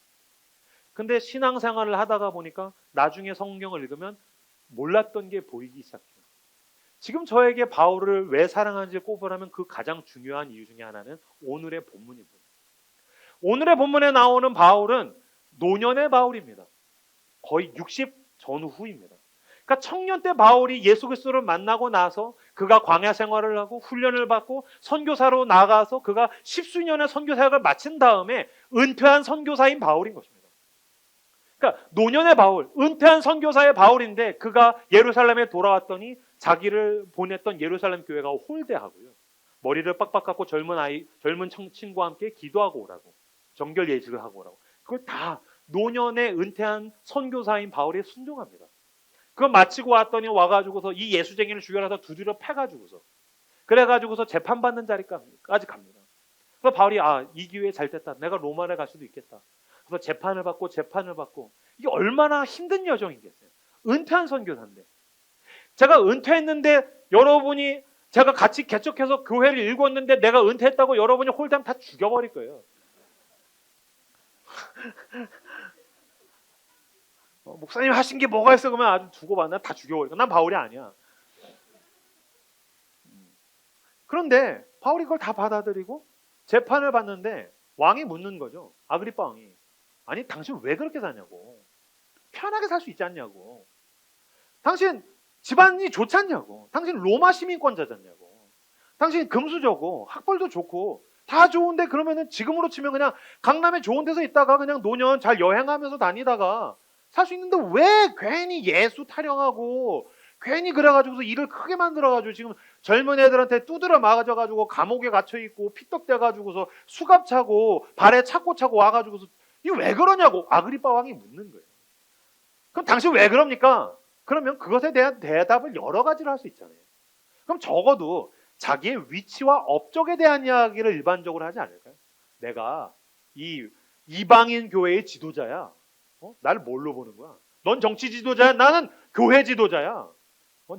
근데 신앙생활을 하다가 보니까 나중에 성경을 읽으면 몰랐던 게 보이기 시작해요. 지금 저에게 바울을 왜 사랑하는지 꼽으라면 그 가장 중요한 이유 중에 하나는 오늘의 본문입니다. 오늘의 본문에 나오는 바울은 노년의 바울입니다. 거의 60 전후입니다. 그러니까 청년 때 바울이 예수 그리스도를 만나고 나서 그가 광야 생활을 하고 훈련을 받고 선교사로 나가서 그가 십수년의 선교 사역을 마친 다음에 은퇴한 선교사인 바울인 것입니다. 그러니까 노년의 바울, 은퇴한 선교사의 바울인데 그가 예루살렘에 돌아왔더니 자기를 보냈던 예루살렘 교회가 홀대하고요. 머리를 빡빡 깎고 젊은 친구와 함께 기도하고 오라고, 정결 예식을 하고 오라고. 그걸 다 노년에 은퇴한 선교사인 바울이 순종합니다. 그거 마치고 왔더니 와가지고서 이 예수쟁이를 죽여라서 두드려 패가지고서, 그래가지고서 재판받는 자리까지 갑니다. 그래서 바울이 이 기회에 잘 됐다. 내가 로마를 갈 수도 있겠다. 그래서 재판을 받고 이게 얼마나 힘든 여정이겠어요. 은퇴한 선교사인데, 제가 은퇴했는데 여러분이, 제가 같이 개척해서 교회를 읽었는데 내가 은퇴했다고 여러분이 홀담 다 죽여버릴 거예요. 목사님 하신 게 뭐가 있어? 그러면 아주 두고 봐. 난 다 죽여버릴 거야. 난 바울이 아니야. 그런데 바울이 그걸 다 받아들이고 재판을 받는데 왕이 묻는 거죠. 아그리빠 왕이. 아니 당신 왜 그렇게 사냐고. 편하게 살 수 있지 않냐고. 당신 집안이 좋지 않냐고. 당신 로마 시민권자잖냐고. 당신 금수저고 학벌도 좋고 다 좋은데, 그러면은 지금으로 치면 그냥 강남에 좋은 데서 있다가 그냥 노년 잘 여행하면서 다니다가 살 수 있는데 왜 괜히 예수 타령하고 괜히 그래가지고서 일을 크게 만들어가지고 지금 젊은 애들한테 두드려 맞아가지고 감옥에 갇혀있고 피떡대가지고서 수갑 차고 발에 차고 차고 와가지고서 이거 왜 그러냐고 아그리빠 왕이 묻는 거예요. 그럼 당신 왜 그럽니까? 그러면 그것에 대한 대답을 여러 가지로 할 수 있잖아요. 그럼 적어도 자기의 위치와 업적에 대한 이야기를 일반적으로 하지 않을까요? 내가 이 이방인 교회의 지도자야. 나를 뭘로 보는 거야? 넌 정치 지도자야. 나는 교회 지도자야.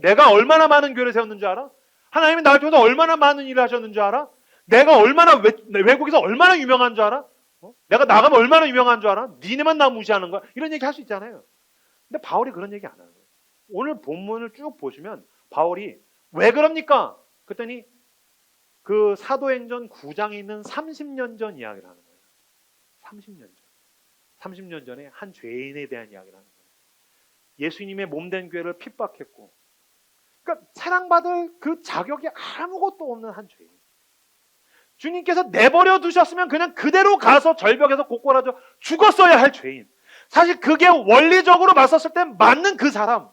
내가 얼마나 많은 교회를 세웠는 줄 알아? 하나님이 나를 통해서 얼마나 많은 일을 하셨는 줄 알아? 내가 얼마나 외국에서 얼마나 유명한 줄 알아? 내가 나가면 얼마나 유명한 줄 알아? 니네만 나 무시하는 거야. 이런 얘기 할 수 있잖아요. 근데 바울이 그런 얘기 안 하는 거예요. 오늘 본문을 쭉 보시면 바울이 왜 그럽니까? 그랬더니 그 사도행전 9장에 있는 30년 전 이야기를 하는 거예요. 30년 전. 30년 전에 한 죄인에 대한 이야기를 하는 거예요. 예수님의 몸된 교회를 핍박했고, 그러니까 사랑받을 그 자격이 아무것도 없는 한 죄인. 주님께서 내버려 두셨으면 그냥 그대로 가서 절벽에서 고꾸라져 죽었어야 할 죄인. 사실 그게 원리적으로 봤었을 때 맞는 그 사람.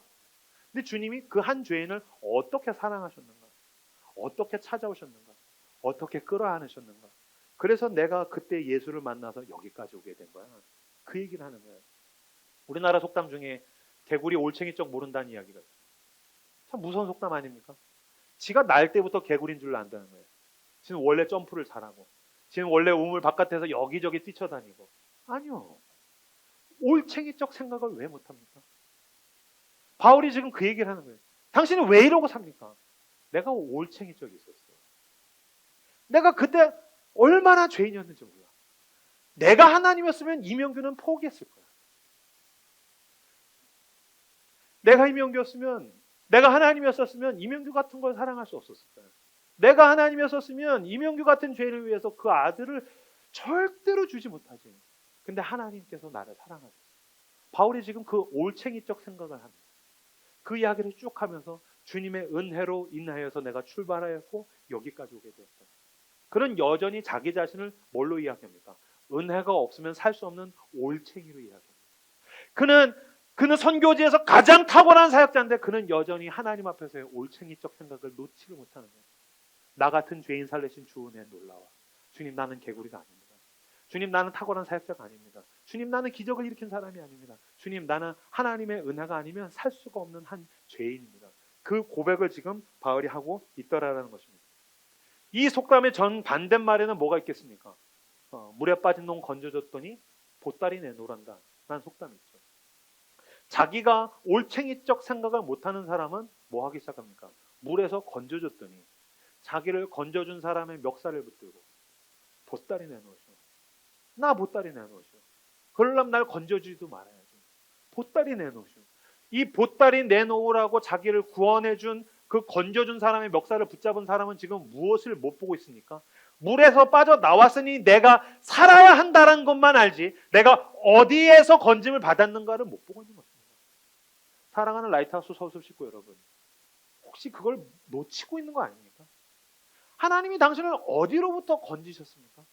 근데 주님이 그 한 죄인을 어떻게 사랑하셨는가? 어떻게 찾아오셨는가? 어떻게 끌어안으셨는가? 그래서 내가 그때 예수를 만나서 여기까지 오게 된 거야. 그 얘기를 하는 거예요. 우리나라 속담 중에 개구리 올챙이 쩍 모른다는 이야기가 있어요. 참 무서운 속담 아닙니까? 지가 날 때부터 개구리인 줄 안다는 거예요. 지는 원래 점프를 잘하고, 지는 원래 우물 바깥에서 여기저기 뛰쳐다니고. 아니요. 올챙이 쩍 생각을 왜 못합니까? 바울이 지금 그 얘기를 하는 거예요. 당신은 왜 이러고 삽니까? 내가 올챙이 쩍 있었어. 내가 그때 얼마나 죄인이었는지 몰라. 내가 하나님이었으면 이명규는 포기했을 거야. 내가 이명규였으면, 내가 하나님이었었으면 이명규 같은 걸 사랑할 수 없었을 거야. 내가 하나님이었었으면 이명규 같은 죄인을 위해서 그 아들을 절대로 주지 못하지. 근데 하나님께서 나를 사랑하셨어. 바울이 지금 그 올챙이적 생각을 합니다. 그 이야기를 쭉 하면서 주님의 은혜로 인하여서 내가 출발하였고 여기까지 오게 되었다. 그는 여전히 자기 자신을 뭘로 이야기합니까? 은혜가 없으면 살 수 없는 올챙이로 이야기합니다. 그는 선교지에서 가장 탁월한 사역자인데 그는 여전히 하나님 앞에서의 올챙이적 생각을 놓지를 못하는 거예요. 나 같은 죄인 살리신 주 은혜 놀라워. 주님, 나는 개구리가 아닙니다. 주님, 나는 탁월한 사역자가 아닙니다. 주님, 나는 기적을 일으킨 사람이 아닙니다. 주님, 나는 하나님의 은혜가 아니면 살 수가 없는 한 죄인입니다. 그 고백을 지금 바울이 하고 있더라라는 것입니다. 이 속담의 정반대말에는 뭐가 있겠습니까? 물에 빠진 놈 건져줬더니 보따리 내놓으란다 라는 속담이 있죠. 자기가 올챙이적 생각을 못하는 사람은 뭐 하기 시작합니까? 물에서 건져줬더니 자기를 건져준 사람의 멱살을 붙들고 보따리 내놓으시오. 나 보따리 내놓으시오. 그러려면 날 건져주지도 말아야지. 보따리 내놓으시오. 이 보따리 내놓으라고 자기를 구원해준 그 건져준 사람의 멱살을 붙잡은 사람은 지금 무엇을 못 보고 있습니까? 물에서 빠져나왔으니 내가 살아야 한다는 것만 알지 내가 어디에서 건짐을 받았는가를 못 보고 있는 것입니다. 사랑하는 라이트하우스 서울숲 식구 여러분, 혹시 그걸 놓치고 있는 거 아닙니까? 하나님이 당신을 어디로부터 건지셨습니까?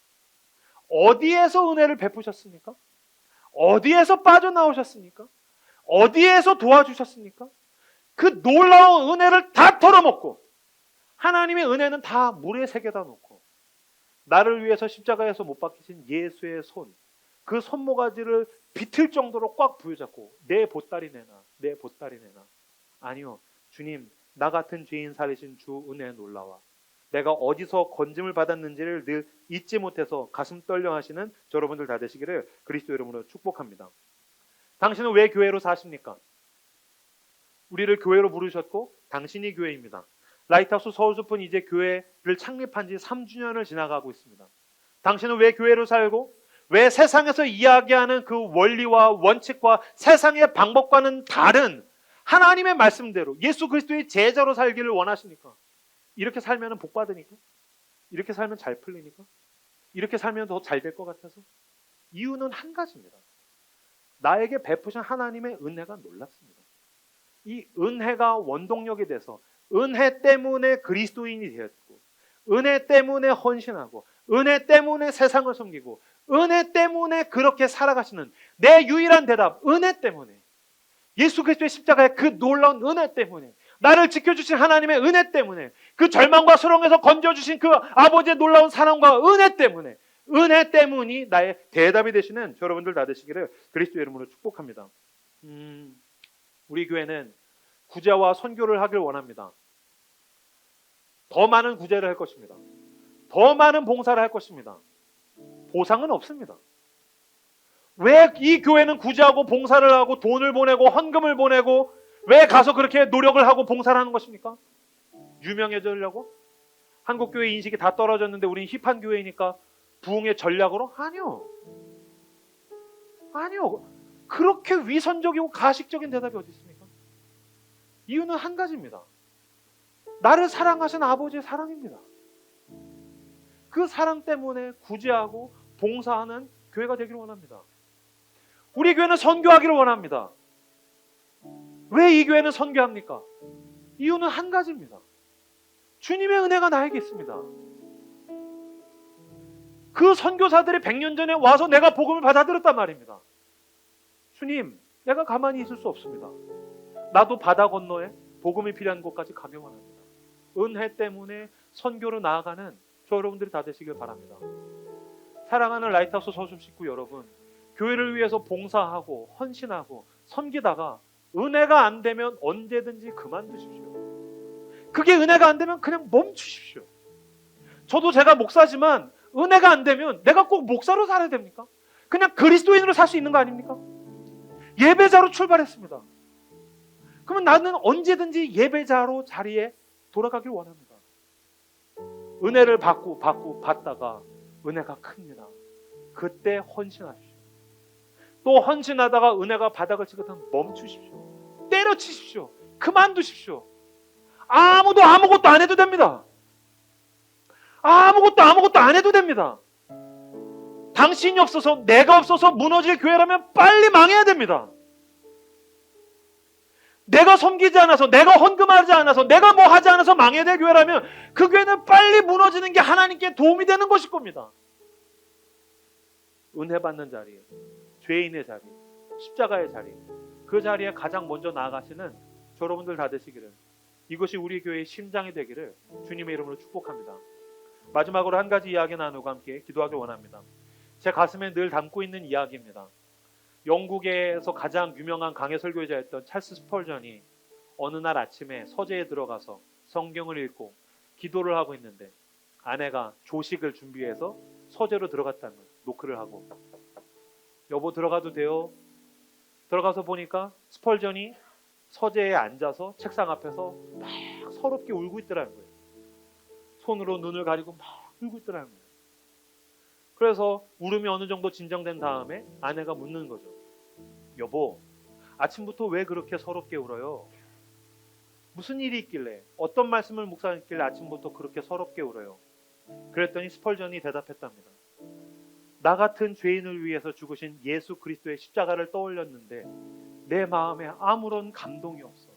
어디에서 은혜를 베푸셨습니까? 어디에서 빠져나오셨습니까? 어디에서 도와주셨습니까? 그 놀라운 은혜를 다 털어먹고 하나님의 은혜는 다 물에 새겨다 놓고 나를 위해서 십자가에서 못 박히신 예수의 손, 그 손모가지를 비틀 정도로 꽉 부여잡고 내 보따리 내놔, 내 보따리 내놔. 아니요, 주님, 나 같은 죄인 살리신 주 은혜에 놀라와 내가 어디서 건짐을 받았는지를 늘 잊지 못해서 가슴 떨려 하시는 여러분들 다 되시기를 그리스도 이름으로 축복합니다. 당신은 왜 교회로 사십니까? 우리를 교회로 부르셨고 당신이 교회입니다. 라이트하우스 서울숲은 이제 교회를 창립한 지 3주년을 지나가고 있습니다. 당신은 왜 교회로 살고 왜 세상에서 이야기하는 그 원리와 원칙과 세상의 방법과는 다른 하나님의 말씀대로 예수 그리스도의 제자로 살기를 원하십니까? 이렇게 살면 복 받으니까? 이렇게 살면 잘 풀리니까? 이렇게 살면 더 잘 될 것 같아서? 이유는 한 가지입니다. 나에게 베푸신 하나님의 은혜가 놀랍습니다. 이 은혜가 원동력이 돼서 은혜 때문에 그리스도인이 되었고 은혜 때문에 헌신하고 은혜 때문에 세상을 섬기고 은혜 때문에 그렇게 살아가시는 내 유일한 대답, 은혜 때문에, 예수 그리스도의 십자가의 그 놀라운 은혜 때문에, 나를 지켜주신 하나님의 은혜 때문에, 그 절망과 수렁에서 건져주신 그 아버지의 놀라운 사랑과 은혜 때문에, 은혜 때문이 나의 대답이 되시는 여러분들 다 되시기를 그리스도의 이름으로 축복합니다. 우리 교회는 구제와 선교를 하길 원합니다. 더 많은 구제를 할 것입니다. 더 많은 봉사를 할 것입니다. 보상은 없습니다. 왜 이 교회는 구제하고 봉사를 하고 돈을 보내고 헌금을 보내고 왜 가서 그렇게 노력을 하고 봉사를 하는 것입니까? 유명해지려고? 한국교회 인식이 다 떨어졌는데 우린 힙한 교회니까 부흥의 전략으로? 아니요. 아니요. 그렇게 위선적이고 가식적인 대답이 어디 있습니까? 이유는 한 가지입니다. 나를 사랑하신 아버지의 사랑입니다. 그 사랑 때문에 구제하고 봉사하는 교회가 되기를 원합니다. 우리 교회는 선교하기를 원합니다. 왜 이 교회는 선교합니까? 이유는 한 가지입니다. 주님의 은혜가 나에게 있습니다. 그 선교사들이 100년 전에 와서 내가 복음을 받아들였단 말입니다. 주님, 내가 가만히 있을 수 없습니다. 나도 바다 건너에 복음이 필요한 곳까지 가길 원합니다. 은혜 때문에 선교로 나아가는 저 여러분들이 다 되시길 바랍니다. 사랑하는 라이트하우스 서울숲 식구 여러분, 교회를 위해서 봉사하고 헌신하고 섬기다가 은혜가 안 되면 언제든지 그만두십시오. 그게 은혜가 안 되면 그냥 멈추십시오. 저도 제가 목사지만 은혜가 안 되면 내가 꼭 목사로 살아야 됩니까? 그냥 그리스도인으로 살 수 있는 거 아닙니까? 예배자로 출발했습니다. 그러면 나는 언제든지 예배자로 자리에 돌아가길 원합니다. 은혜를 받다가 은혜가 큽니다. 그때 헌신하십시오. 또 헌신하다가 은혜가 바닥을 치거든 멈추십시오. 때려치십시오. 그만두십시오. 아무것도 안 해도 됩니다. 아무것도 안 해도 됩니다. 당신이 없어서 내가 없어서 무너질 교회라면 빨리 망해야 됩니다. 내가 섬기지 않아서 내가 헌금하지 않아서 내가 뭐 하지 않아서 망해야 될 교회라면 그 교회는 빨리 무너지는 게 하나님께 도움이 되는 것일 겁니다. 은혜 받는 자리, 죄인의 자리, 십자가의 자리, 그 자리에 가장 먼저 나아가시는 여러분들 다 되시기를, 이것이 우리 교회의 심장이 되기를 주님의 이름으로 축복합니다. 마지막으로 한 가지 이야기 나누고 함께 기도하기 원합니다. 제 가슴에 늘 담고 있는 이야기입니다. 영국에서 가장 유명한 강해 설교자였던 찰스 스펄전이 어느 날 아침에 서재에 들어가서 성경을 읽고 기도를 하고 있는데 아내가 조식을 준비해서 서재로 들어갔다는 거예요. 노크를 하고, 여보 들어가도 돼요? 들어가서 보니까 스펄전이 서재에 앉아서 책상 앞에서 막 서럽게 울고 있더라는 거예요. 손으로 눈을 가리고 막 울고 있더라는 거예요. 그래서 울음이 어느 정도 진정된 다음에 아내가 묻는 거죠. 여보, 아침부터 왜 그렇게 서럽게 울어요? 무슨 일이 있길래, 어떤 말씀을 묵상했길래 아침부터 그렇게 서럽게 울어요? 그랬더니 스펄전이 대답했답니다. 나 같은 죄인을 위해서 죽으신 예수 그리스도의 십자가를 떠올렸는데 내 마음에 아무런 감동이 없어.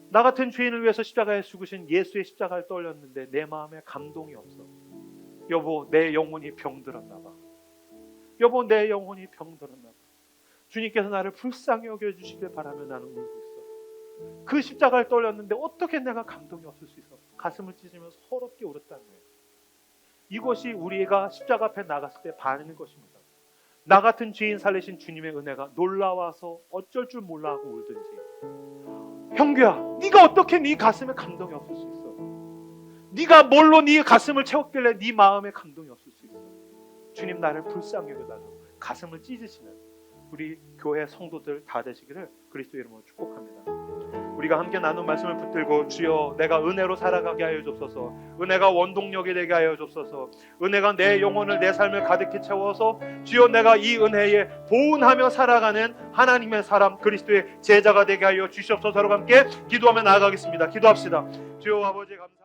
나 같은 죄인을 위해서 십자가에 죽으신 예수의 십자가를 떠올렸는데 내 마음에 감동이 없어. 여보, 내 영혼이 병들었나 봐. 여보, 내 영혼이 병들었나 봐. 주님께서 나를 불쌍히 여겨주시길 바라며 나는 울고 있어. 그 십자가를 떠올렸는데 어떻게 내가 감동이 없을 수 있어? 가슴을 찢으면서 서럽게 울었다는 거예요. 이것이 우리가 십자가 앞에 나갔을 때 반응인 것입니다. 나 같은 죄인 살리신 주님의 은혜가 놀라워서 어쩔 줄 몰라 하고 울든지, 형규야, 네가 어떻게 네 가슴에 감동이 없을 수 있어? 네가 뭘로 네 가슴을 채웠길래 네 마음에 감동이 없을 수 있어? 주님 나를 불쌍히 여겨달라고 가슴을 찢으시는 우리 교회 성도들 다 되시기를 그리스도 이름으로 축복합니다. 우리가 함께 나눈 말씀을 붙들고, 주여 내가 은혜로 살아가게 하여 주옵소서. 은혜가 원동력이 되게 하여 주옵소서. 은혜가 내 영혼을, 내 삶을 가득히 채워서 주여 내가 이 은혜에 보은하며 살아가는 하나님의 사람, 그리스도의 제자가 되게 하여 주시옵소서로 함께 기도하며 나아가겠습니다. 기도합시다. 주여 아버지 감사합니다.